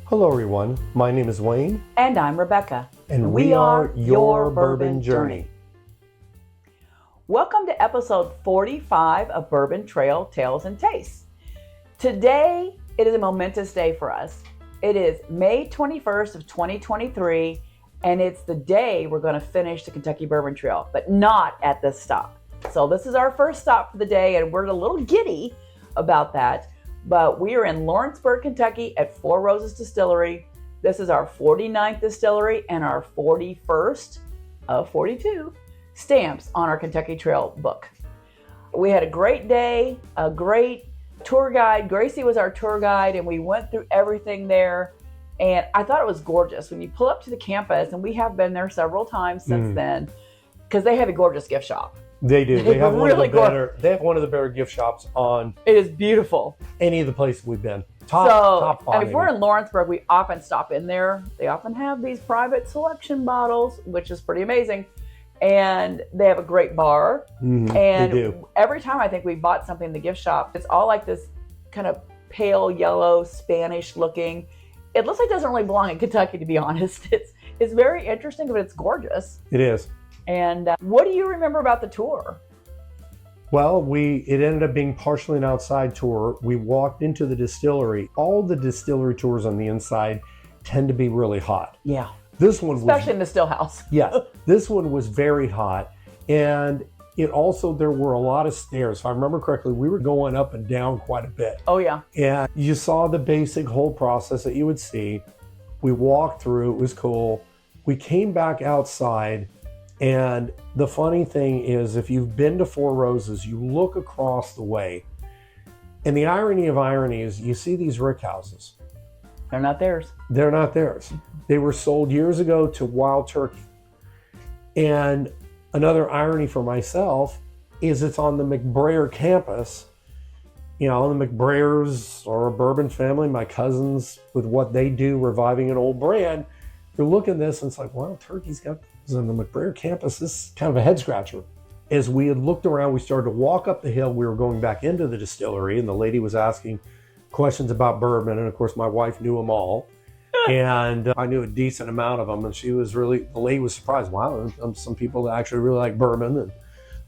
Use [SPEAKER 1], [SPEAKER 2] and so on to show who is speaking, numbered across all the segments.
[SPEAKER 1] Hello everyone, my name is Wayne.
[SPEAKER 2] And I'm Rebecca.
[SPEAKER 1] And we are Your Bourbon Journey.
[SPEAKER 2] Welcome to episode 45 of Bourbon Trail Tales and Tastes. Today, it is a momentous day for us. It is May 21st of 2023, and it's the day we're going to finish the Kentucky Bourbon Trail, but not at this stop. So this is our first stop for the day, and we're a little giddy about that. But we are in Lawrenceburg, Kentucky at Four Roses Distillery. This is our 49th distillery and our 41st of 42 stamps on our Kentucky Trail book. We had a great day, a great tour guide. Gracie was our tour guide, and we went through everything there. And I thought it was gorgeous. When you pull up to the campus, and we have been there several times since then, because they have a gorgeous gift shop.
[SPEAKER 1] They do. They have
[SPEAKER 2] really
[SPEAKER 1] They have one of the better gift shops on.
[SPEAKER 2] It is beautiful.
[SPEAKER 1] Any of the places we've been. Top five.
[SPEAKER 2] And if we're in Lawrenceburg, we often stop in there. They often have these private selection bottles, which is pretty amazing. And they have a great bar. And
[SPEAKER 1] they do.
[SPEAKER 2] Every time I think we bought something in the gift shop, it's all like this kind of pale yellow, Spanish looking. It looks like it doesn't really belong in Kentucky, to be honest. It's very interesting, but it's gorgeous.
[SPEAKER 1] It is.
[SPEAKER 2] And what do you remember about the tour?
[SPEAKER 1] Well, it ended up being partially an outside tour. We walked into the distillery. All the distillery tours on the inside tend to be really hot.
[SPEAKER 2] Yeah.
[SPEAKER 1] This one
[SPEAKER 2] especially in the still house.
[SPEAKER 1] Yes. This one was very hot. And there were a lot of stairs. If I remember correctly, we were going up and down quite a bit.
[SPEAKER 2] Oh, yeah.
[SPEAKER 1] And you saw the basic whole process that you would see. We walked through. It was cool. We came back outside. And the funny thing is, if you've been to Four Roses, you look across the way. And the irony of irony is you see these rick houses.
[SPEAKER 2] They're not theirs.
[SPEAKER 1] They're not theirs. They were sold years ago to Wild Turkey. And another irony for myself is it's on the McBrayer campus. You know, the McBrayers are a bourbon family. My cousins, with what they do, reviving an old brand, you're looking at this and it's like, Wild Turkey's got on the McBrayer campus. This is kind of a head scratcher. As we had looked around, we started to walk up the hill. We were going back into the distillery, and the lady was asking questions about bourbon. And of course, my wife knew them all. And I knew a decent amount of them. And the lady was surprised. Wow, some people that actually really like bourbon. And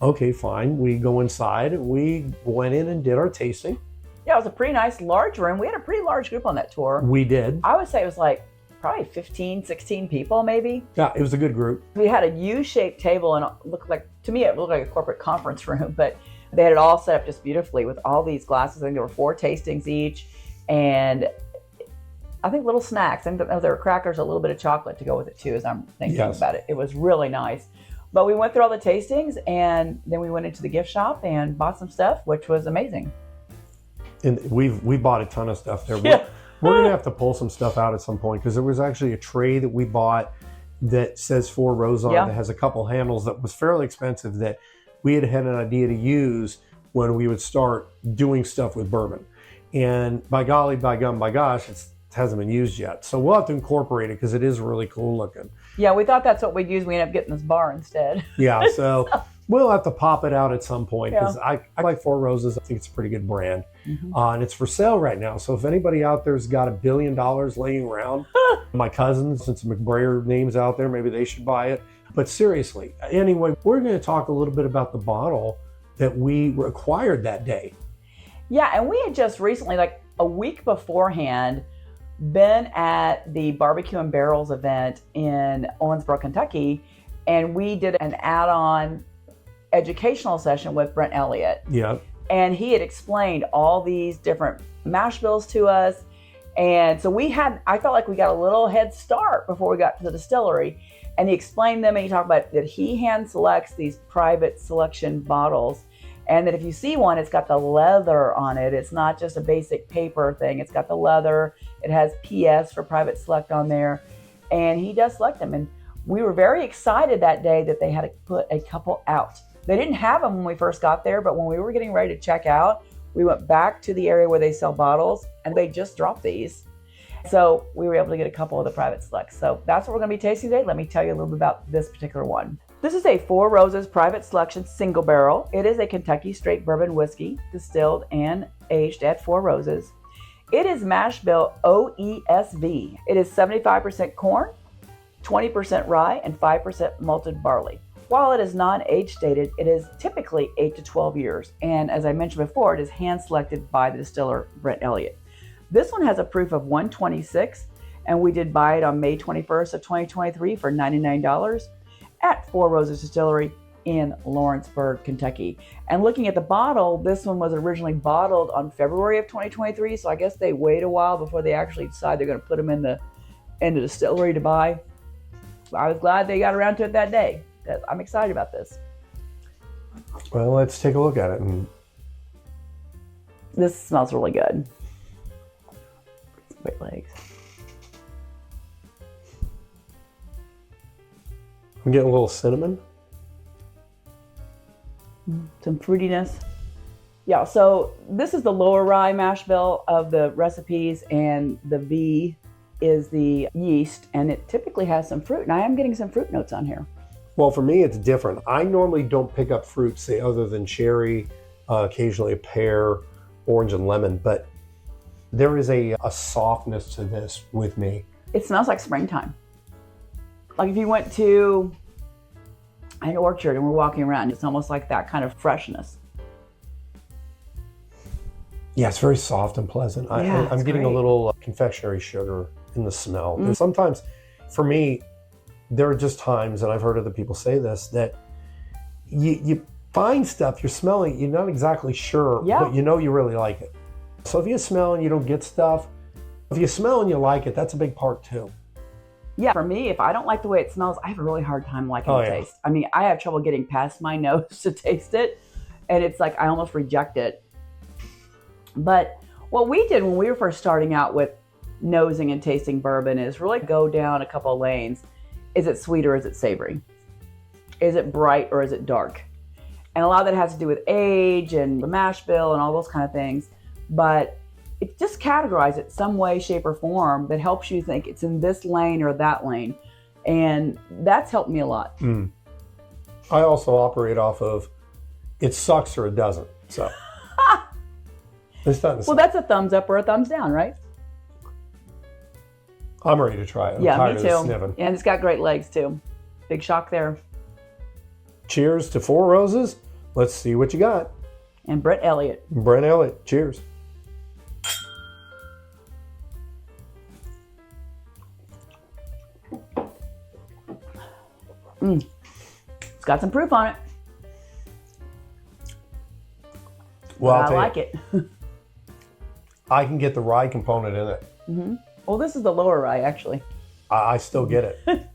[SPEAKER 1] okay, fine. We go inside, and we went in and did our tasting.
[SPEAKER 2] Yeah, it was a pretty nice large room. We had a pretty large group on that tour.
[SPEAKER 1] We did.
[SPEAKER 2] I would say it was like probably 15, 16 people maybe.
[SPEAKER 1] Yeah, it was a good group.
[SPEAKER 2] We had a U-shaped table, and to me it looked like a corporate conference room, but they had it all set up just beautifully with all these glasses. I think there were 4 tastings each, and I think little snacks. I think there were crackers, a little bit of chocolate to go with it too, as I'm thinking about it. It was really nice. But we went through all the tastings, and then we went into the gift shop and bought some stuff, which was amazing.
[SPEAKER 1] And we bought a ton of stuff there.
[SPEAKER 2] Yeah.
[SPEAKER 1] We're going to have to pull some stuff out at some point, because there was actually a tray that we bought that says Four Roses on it, that has a couple handles, that was fairly expensive, that we had an idea to use when we would start doing stuff with bourbon. And by golly, by gum, by gosh, it hasn't been used yet. So we'll have to incorporate it, because it is really cool looking.
[SPEAKER 2] Yeah, we thought that's what we'd use. We ended up getting this bar instead.
[SPEAKER 1] Yeah, so we'll have to pop it out at some point, because I like Four Roses. I think it's a pretty good brand. And it's for sale right now. So if anybody out there's got $1 billion laying around, my cousins, since McBrayer name's out there, maybe they should buy it. But seriously, anyway, we're going to talk a little bit about the bottle that we acquired that day.
[SPEAKER 2] Yeah, and we had just recently, like a week beforehand, been at the Barbecue and Barrels event in Lawrenceburg, Kentucky, and we did an add-on educational session with Brent Elliott.
[SPEAKER 1] Yeah.
[SPEAKER 2] And he had explained all these different mash bills to us. And so I felt like we got a little head start before we got to the distillery. And he explained them, and he talked about that he hand selects these private selection bottles. And that if you see one, it's got the leather on it. It's not just a basic paper thing. It's got the leather. It has PS for private select on there. And he does select them. And we were very excited that day that they had to put a couple out. They didn't have them when we first got there, but when we were getting ready to check out, we went back to the area where they sell bottles, and they just dropped these. So we were able to get a couple of the private selects. So that's what we're going to be tasting today. Let me tell you a little bit about this particular one. This is a Four Roses Private Selection Single Barrel. It is a Kentucky straight bourbon whiskey distilled and aged at Four Roses. It is mash bill OESV. It is 75% corn, 20% rye, and 5% malted barley. While it is non-age stated, it is typically 8 to 12 years. And as I mentioned before, it is hand selected by the distiller Brent Elliott. This one has a proof of 126, and we did buy it on May 21st of 2023 for $99 at Four Roses Distillery in Lawrenceburg, Kentucky. And looking at the bottle, this one was originally bottled on February of 2023, so I guess they wait a while before they actually decide they're going to put them in the distillery to buy. I was glad they got around to it that day. I'm excited about this.
[SPEAKER 1] Well, let's take a look at it. And
[SPEAKER 2] this smells really good. Great legs.
[SPEAKER 1] I'm getting a little cinnamon.
[SPEAKER 2] Some fruitiness. Yeah, so this is the lower rye mash bill of the recipes, and the V is the yeast, and it typically has some fruit, and I am getting some fruit notes on here.
[SPEAKER 1] Well, for me, it's different. I normally don't pick up fruit, say, other than cherry, occasionally a pear, orange, and lemon, but there is a softness to this with me.
[SPEAKER 2] It smells like springtime. Like if you went to an orchard and we're walking around, it's almost like that kind of freshness.
[SPEAKER 1] Yeah, it's very soft and pleasant. I'm getting
[SPEAKER 2] great.
[SPEAKER 1] a little confectionery sugar in the smell. And sometimes, for me, there are just times, and I've heard other people say this, that you find stuff, you're smelling, you're not exactly sure, but you know you really like it. So if you smell and you don't get stuff, if you smell and you like it, that's a big part too.
[SPEAKER 2] Yeah, for me, if I don't like the way it smells, I have a really hard time liking the taste. I mean, I have trouble getting past my nose to taste it, and it's like I almost reject it. But what we did when we were first starting out with nosing and tasting bourbon is really go down a couple of lanes. Is it sweet or is it savory? Is it bright or is it dark? And a lot of that has to do with age and the mash bill and all those kind of things. But it just categorize it some way, shape, or form that helps you think it's in this lane or that lane. And that's helped me a lot.
[SPEAKER 1] I also operate off of it sucks or it doesn't. So it's not.
[SPEAKER 2] Well, that's a thumbs up or a thumbs down, right?
[SPEAKER 1] I'm ready to try it. I'm
[SPEAKER 2] yeah,
[SPEAKER 1] tired
[SPEAKER 2] me
[SPEAKER 1] of
[SPEAKER 2] too.
[SPEAKER 1] sniffing.
[SPEAKER 2] And it's got great legs too. Big shock there.
[SPEAKER 1] Cheers to Four Roses. Let's see what you got.
[SPEAKER 2] And Brent Elliott.
[SPEAKER 1] Brent Elliott. Cheers.
[SPEAKER 2] It's got some proof on it.
[SPEAKER 1] Well,
[SPEAKER 2] I like it.
[SPEAKER 1] I can get the rye component in it.
[SPEAKER 2] Well, this is the lower rye, actually.
[SPEAKER 1] I still get it.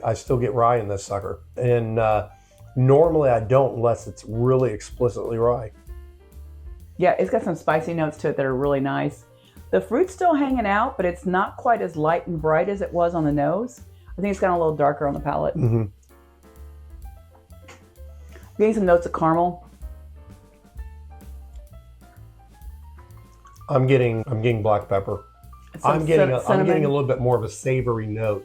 [SPEAKER 1] I still get rye in this sucker. And normally I don't unless it's really explicitly rye.
[SPEAKER 2] Yeah, it's got some spicy notes to it that are really nice. The fruit's still hanging out, but it's not quite as light and bright as it was on the nose. I think it's gotten a little darker on the palate. Getting some notes of caramel.
[SPEAKER 1] I'm getting black pepper. I'm getting a little bit more of a savory note.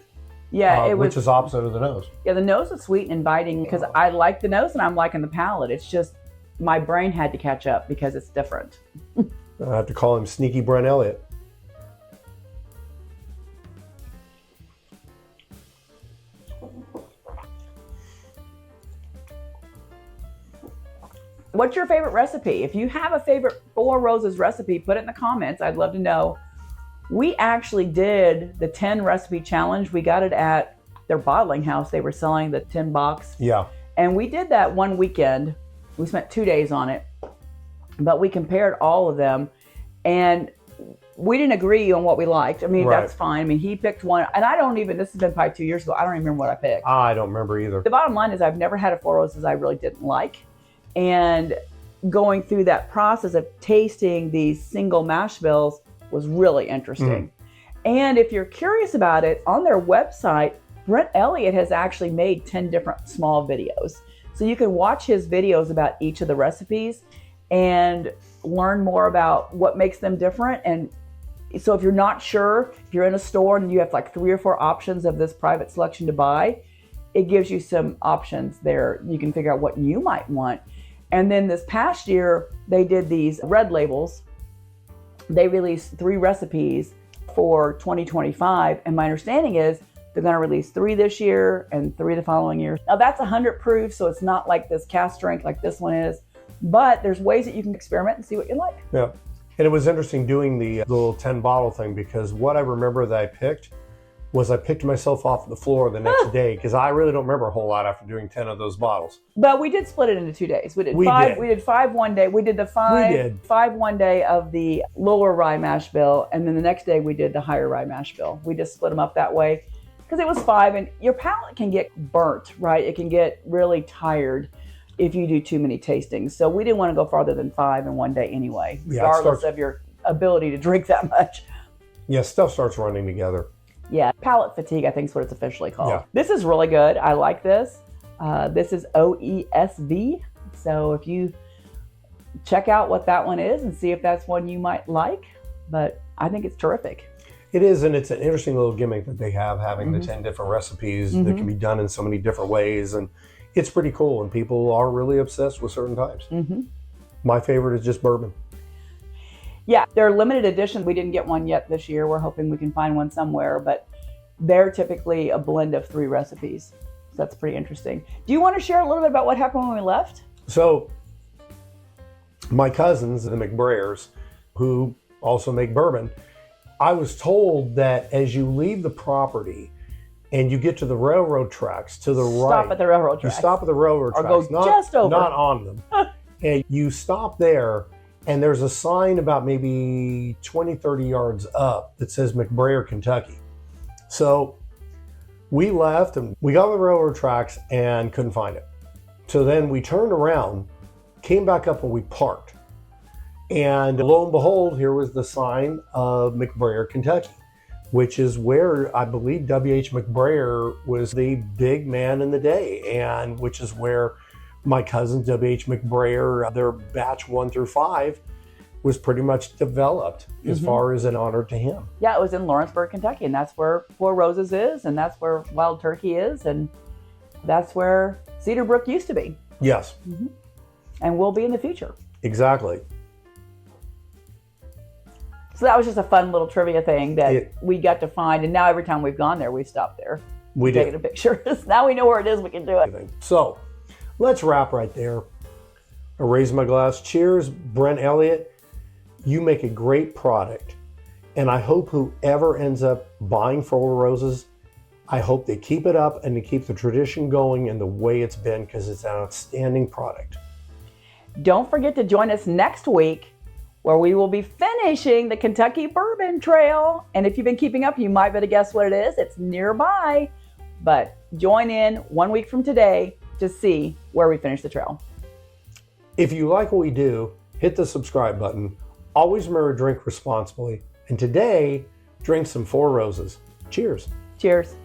[SPEAKER 2] Yeah,
[SPEAKER 1] which is opposite of the nose.
[SPEAKER 2] Yeah, the nose is sweet and inviting because I like the nose and I'm liking the palate. It's just my brain had to catch up because it's different.
[SPEAKER 1] I have to call him Sneaky Brent Elliott.
[SPEAKER 2] What's your favorite recipe? If you have a favorite Four Roses recipe, put it in the comments. I'd love to know. We actually did the 10 recipe challenge. We got it at their bottling house. They were selling the 10 box.
[SPEAKER 1] Yeah.
[SPEAKER 2] And we did that one weekend. We spent 2 days on it, but we compared all of them and we didn't agree on what we liked. I mean, that's fine. I mean, he picked one and this has been probably 2 years ago. I don't even remember what I picked.
[SPEAKER 1] I don't remember either.
[SPEAKER 2] The bottom line is I've never had a Four Roses I really didn't like. And going through that process of tasting these single mash bills was really interesting. And if you're curious about it, on their website, Brent Elliott has actually made 10 different small videos. So you can watch his videos about each of the recipes and learn more about what makes them different. And so if you're not sure, if you're in a store and you have like 3 or 4 options of this private selection to buy, it gives you some options there. You can figure out what you might want. And then this past year, they did these red labels they released 3 recipes for 2025. And my understanding is they're going to release 3 this year and 3 the following year. Now that's 100 proof, so it's not like this cast strength like this one is, but there's ways that you can experiment and see what you like.
[SPEAKER 1] Yeah. And it was interesting doing the little 10 bottle thing, because what I remember that I picked was I picked myself off the floor the next day, because I really don't remember a whole lot after doing 10 of those bottles.
[SPEAKER 2] But we did split it into 2 days. We did 5 one day. We did the 5 one day of the lower rye mash bill, and then the next day we did the higher rye mash bill. We just split them up that way because it was 5, and your palate can get burnt, right? It can get really tired if you do too many tastings. So we didn't want to go farther than 5 in one day anyway, regardless of your ability to drink that much.
[SPEAKER 1] Yeah, stuff starts running together.
[SPEAKER 2] Yeah, palate fatigue, I think is what it's officially called.
[SPEAKER 1] Yeah.
[SPEAKER 2] This is really good. I like this. This is OESV. So if you check out what that one is and see if that's one you might like. But I think it's terrific.
[SPEAKER 1] It is, and it's an interesting little gimmick that they have, having the 10 different recipes that can be done in so many different ways. And it's pretty cool, and people are really obsessed with certain types. My favorite is just bourbon.
[SPEAKER 2] Yeah, they're limited edition. We didn't get one yet this year. We're hoping we can find one somewhere, but they're typically a blend of 3 recipes. So that's pretty interesting. Do you want to share a little bit about what happened when we left?
[SPEAKER 1] So my cousins, the McBrayers, who also make bourbon, I was told that as you leave the property and you get to the railroad tracks to the right.
[SPEAKER 2] Stop at the railroad tracks.
[SPEAKER 1] You stop at the railroad
[SPEAKER 2] or
[SPEAKER 1] tracks.
[SPEAKER 2] Go just over.
[SPEAKER 1] Not on them. And you stop there, and there's a sign about maybe 20, 30 yards up that says McBrayer, Kentucky. So we left and we got on the railroad tracks and couldn't find it. So then we turned around, came back up, and we parked. And lo and behold, here was the sign of McBrayer, Kentucky, which is where I believe W.H. McBrayer was the big man in the day, and which is where my cousins, W.H. McBrayer, their batch 1 through 5, was pretty much developed as far as an honor to him.
[SPEAKER 2] Yeah, it was in Lawrenceburg, Kentucky, and that's where Four Roses is, and that's where Wild Turkey is, and that's where Cedar Brook used to be.
[SPEAKER 1] Yes.
[SPEAKER 2] And will be in the future.
[SPEAKER 1] Exactly.
[SPEAKER 2] So that was just a fun little trivia thing that we got to find, and now every time we've gone there, we've stopped there.
[SPEAKER 1] We did.
[SPEAKER 2] Taking pictures. Now we know where it is, we can do it.
[SPEAKER 1] So let's wrap right there. I raise my glass. Cheers, Brent Elliott. You make a great product, and I hope whoever ends up buying Four Roses, I hope they keep it up and they keep the tradition going in the way it's been, because it's an outstanding product.
[SPEAKER 2] Don't forget to join us next week, where we will be finishing the Kentucky Bourbon Trail. And if you've been keeping up, you might be able to guess what it is. It's nearby. But join in 1 week from today to see where we finish the trail.
[SPEAKER 1] If you like what we do, hit the subscribe button. Always remember to drink responsibly. And today, drink some Four Roses. Cheers.
[SPEAKER 2] Cheers.